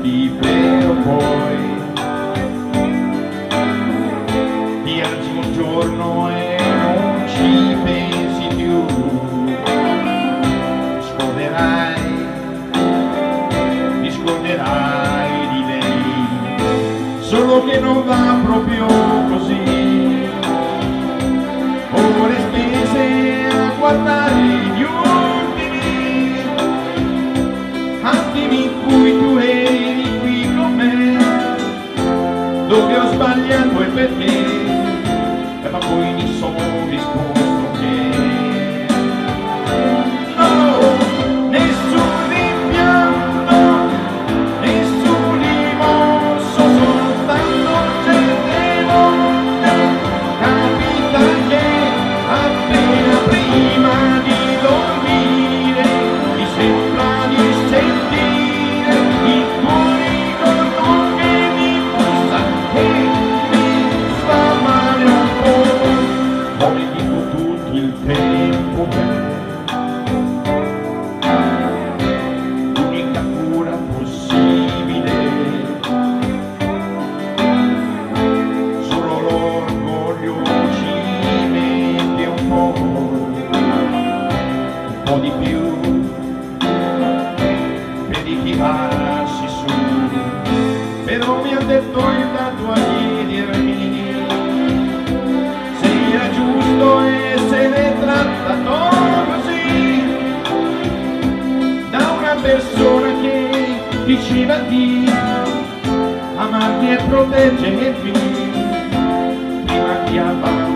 di vero poi ti alzi un giorno e non ci pensi più, ti scorderai di lei, solo che non va proprio così. Ore spese a guardare gli ultimi attimi in cui tu eri qui con me, dove ho sbagliato e perché, ma poi mi sono risposto che no, nessun rimpianto, nessun rimorso, soltanto certe volte capita che appena prima di dormire mi sembra di sentire il tuo ricordo che mi bussa e mi fa male un po', come dico tutto il tempo per l'unica cura possibile, solo l'orgoglio ci mette un po' di più per ritirarsi su, però mi ha detto intanto a chiedermi se era giusto essere trattato così da una persona che diceva di amarti e proteggerti prima di abbandonarti.